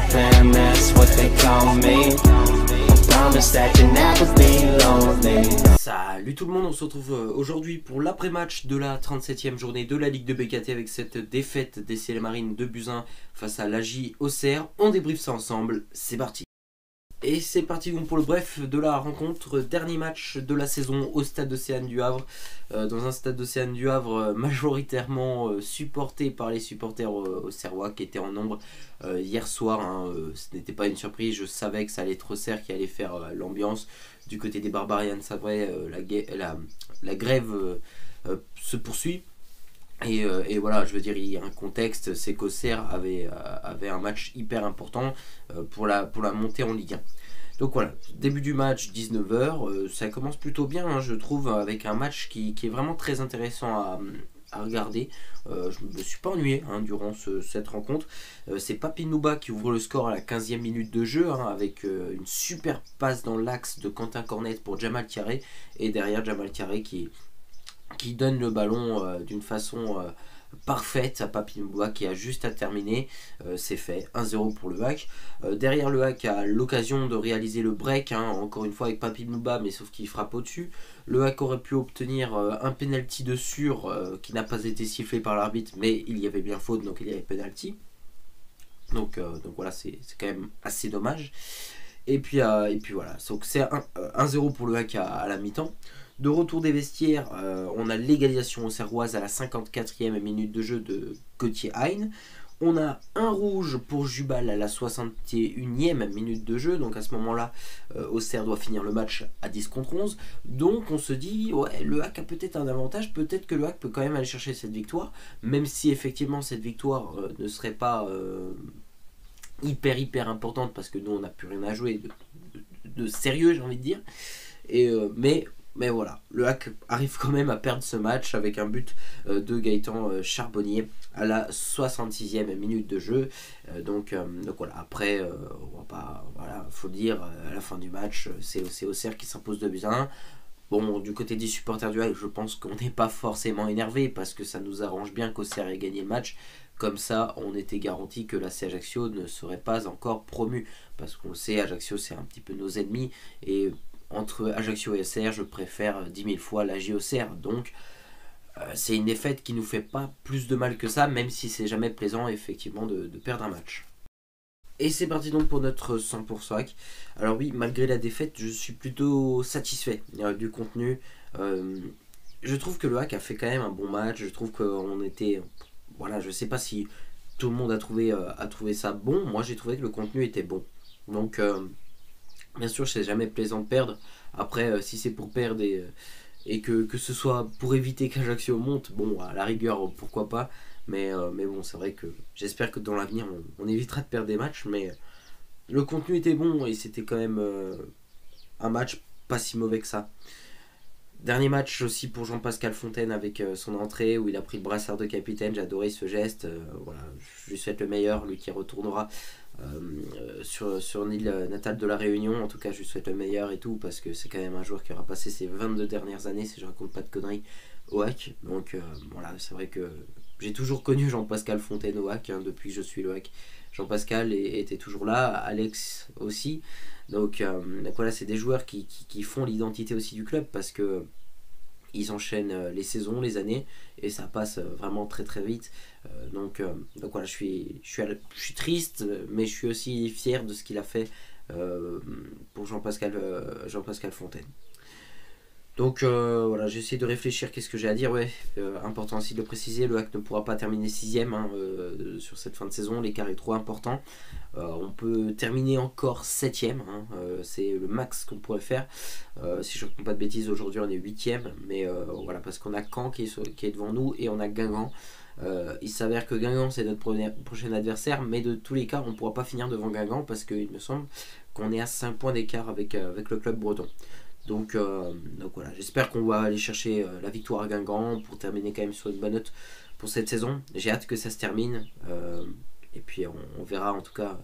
fam, that's what they call me. I promise that you'll never be lonely. Salut tout le monde, on se retrouve aujourd'hui pour l'après-match de la 37e journée de la Ligue de BKT avec cette défaite des Ciel Marines de Buzyn face à l'AJ Auxerre. On débriefe ça ensemble, c'est parti. Et c'est parti donc pour le bref de la rencontre, dernier match de la saison au stade Océane du Havre, dans un stade Océane du Havre majoritairement supporté par les supporters auxerrois qui étaient en nombre hier soir, hein. Ce n'était pas une surprise, je savais que ça allait être Auxerre qui allait faire l'ambiance. Du côté des Barbarians, c'est vrai, la grève se poursuit. Et voilà, je veux dire, il y a un contexte, c'est qu'Auxerre avait un match hyper important pour la montée en Ligue 1. Donc voilà, début du match, 19h, ça commence plutôt bien, hein, je trouve, avec un match qui est vraiment très intéressant à regarder. Je ne me suis pas ennuyé durant cette rencontre. C'est Papi Nouba qui ouvre le score à la 15e minute de jeu, avec une super passe dans l'axe de Quentin Cornet pour Jamal Thiaré. Et derrière Jamal Thiaré qui donne le ballon d'une façon parfaite à Papi Nouba qui a juste à terminer. C'est fait, 1-0 pour le HAC. Derrière le HAC a l'occasion de réaliser le break, encore une fois avec Papi Nouba, mais sauf qu'il frappe au-dessus. Le HAC aurait pu obtenir un penalty de sûr qui n'a pas été sifflé par l'arbitre, mais il y avait bien faute, donc il y avait penalty. Donc voilà, c'est quand même assez dommage. Et puis voilà, donc c'est 1-0 pour le HAC à la mi-temps. De retour des vestiaires, on a l'égalisation auxerroise à la 54e minute de jeu de Gauthier Hein. On a un rouge pour Jubal à la 61e minute de jeu. Donc à ce moment-là, Auxerre doit finir le match à 10 contre 11. Donc on se dit, ouais, le HAC a peut-être un avantage. Peut-être que le HAC peut quand même aller chercher cette victoire. Même si effectivement cette victoire ne serait pas hyper importante. Parce que nous, on n'a plus rien à jouer de sérieux, j'ai envie de dire. Mais voilà, le HAC arrive quand même à perdre ce match avec un but de Gaëtan Charbonnier à la 66e minute de jeu. Donc voilà, après, on va pas, voilà, faut le dire, à la fin du match, c'est Auxerre qui s'impose 2-1. Bon, du côté des supporters du HAC, je pense qu'on n'est pas forcément énervé parce que ça nous arrange bien qu'Auxerre ait gagné le match. Comme ça, on était garanti que l'AC Ajaccio ne serait pas encore promu. Parce qu'on le sait, Ajaccio, c'est un petit peu nos ennemis. Et entre Ajaccio et Auxerre, je préfère 10 000 fois l'AJ Auxerre. Donc, c'est une défaite qui nous fait pas plus de mal que ça, même si c'est jamais plaisant, effectivement, de perdre un match. Et c'est parti donc pour notre 100% HAC. Alors oui, malgré la défaite, je suis plutôt satisfait du contenu. Je trouve que le HAC a fait quand même un bon match. Je trouve qu'on était... Voilà, je sais pas si tout le monde a trouvé ça bon. Moi, j'ai trouvé que le contenu était bon. Donc... bien sûr, c'est jamais plaisant de perdre. Après, si c'est pour perdre et que ce soit pour éviter qu'Ajaccio monte, bon, à la rigueur, pourquoi pas. Mais bon, c'est vrai que j'espère que dans l'avenir, on évitera de perdre des matchs. Mais le contenu était bon et c'était quand même un match pas si mauvais que ça. Dernier match aussi pour Jean-Pascal Fontaine avec son entrée où il a pris le brassard de capitaine. J'ai adoré ce geste. Voilà, je lui souhaite le meilleur, lui qui retournera sur l'île natale de la Réunion. En tout cas, je lui souhaite le meilleur et tout parce que c'est quand même un joueur qui aura passé ses 22 dernières années, si je raconte pas de conneries, au HAC. Donc voilà, c'est vrai que j'ai toujours connu Jean-Pascal Fontaine au HAC depuis que je suis le HAC. Jean-Pascal était toujours là, Alex aussi. Donc voilà, c'est des joueurs qui font l'identité aussi du club parce que ils enchaînent les saisons, les années et ça passe vraiment très vite. Donc voilà, je suis triste, mais je suis aussi fier de ce qu'il a fait pour Jean-Pascal Fontaine. Donc voilà, j'ai essayé de réfléchir, qu'est-ce que j'ai à dire. Ouais, important aussi de le préciser, le HAC ne pourra pas terminer 6ème sur cette fin de saison, l'écart est trop important. On peut terminer encore 7ème, c'est le max qu'on pourrait faire. Si je ne raconte pas de bêtises, aujourd'hui on est 8ème, mais voilà, parce qu'on a Caen qui est devant nous et on a Guingamp. Il s'avère que Guingamp c'est notre prochain adversaire, mais de tous les cas on ne pourra pas finir devant Guingamp parce qu'il me semble qu'on est à 5 points d'écart avec le club breton. Donc voilà, j'espère qu'on va aller chercher la victoire à Guingamp pour terminer quand même sur une bonne note pour cette saison. J'ai hâte que ça se termine et puis on verra en tout cas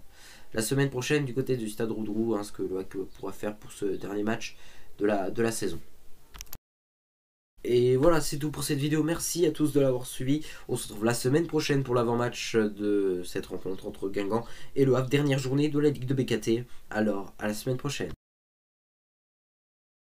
la semaine prochaine du côté du Stade Roudroux ce que le HAC pourra faire pour ce dernier match de la saison. Et voilà, c'est tout pour cette vidéo. Merci à tous de l'avoir suivi. On se retrouve la semaine prochaine pour l'avant-match de cette rencontre entre Guingamp et Le Havre. Dernière journée de la Ligue de BKT. Alors, à la semaine prochaine.